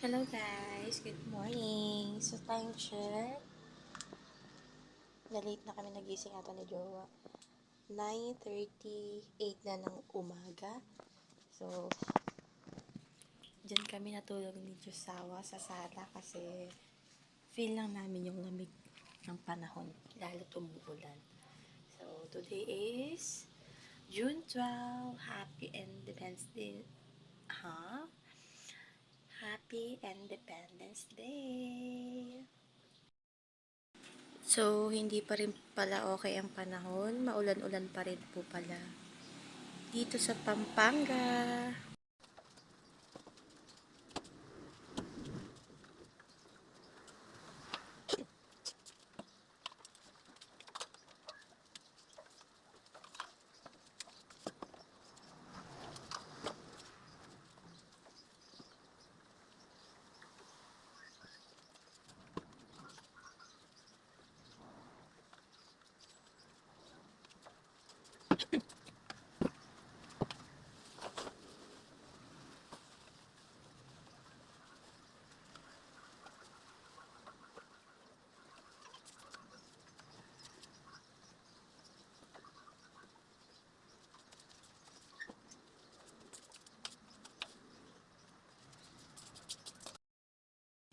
Hello guys, good morning. So time check, na-late na kami nagising ata ni Jowa. 9:38 na ng umaga. So, dyan kami natulog ni Josawa sa sala kasi feel lang namin yung lamig ng panahon, lalo tumuulan. So, today is June 12. Happy Independence Day. Happy Independence Day! So, hindi pa rin pala okay ang panahon. Maulan-ulan pa rin po pala. Dito sa Pampanga.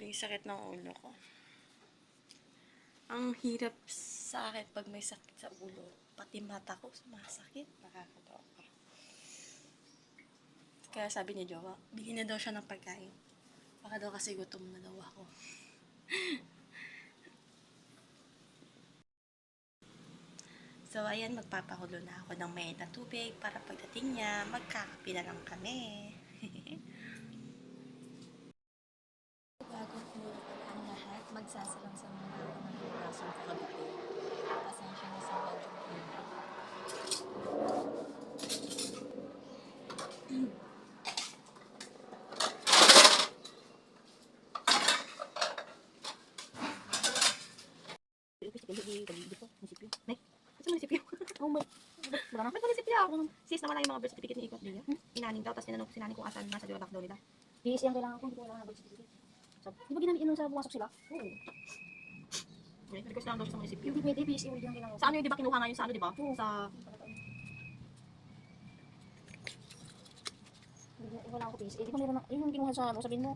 May sakit ng ulo ko. Ang hirap sa akin pag may sakit sa ulo. Pati mata ko sumasakit. Nakakatawa. Kaya sabi ni Jowa, bigyan na daw siya ng pagkain. Baka daw kasi gutom na daw ako. So, ayan, magpapakulo na ako ng mainit na tubig para pagdating niya, magkakape na lang kami. Bago kumulo ang lahat, magsasalang-sang muna ako ng hinugasan ko kagabi. Pasensya na sa medyo mainit. Sis, nawala yung mga birth certificate ni Ikot niya. Inanin daw, tapos sinanong kung asan nasa duwabak daw nila. PS yung kailangan ko, hindi ko kailangan ng birth certificate. Di ba ginamit yun sa pumasok sila? Oo. Request lang daw siya sa munisipyo. Yung pwede, PS yung original kailangan. Sa ano yung di ba kinuha nga yun sa ano, di ba? Oo. Sa... Wala ako PS. Di ba meron na, yun yung kinuha sa ano, sabihin mo.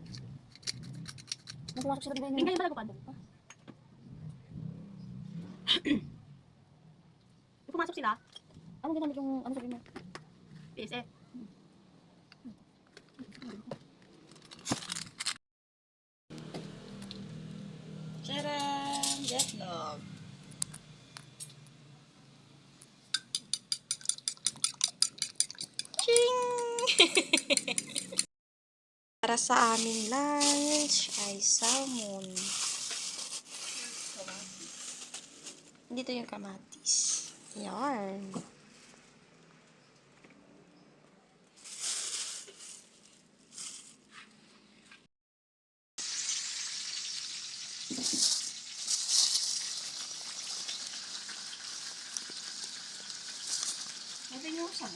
Nung pumasok sila, di ba yun? Hindi ba nagpapando? Yung pumasok sila, Ano ginamit yung, ano sabihin mo? PSF. Tcharam! Deathlock. Ching! Para sa aming lunch ay salmon. Dito yung kamatis. Yarn. Sabi niyo saan?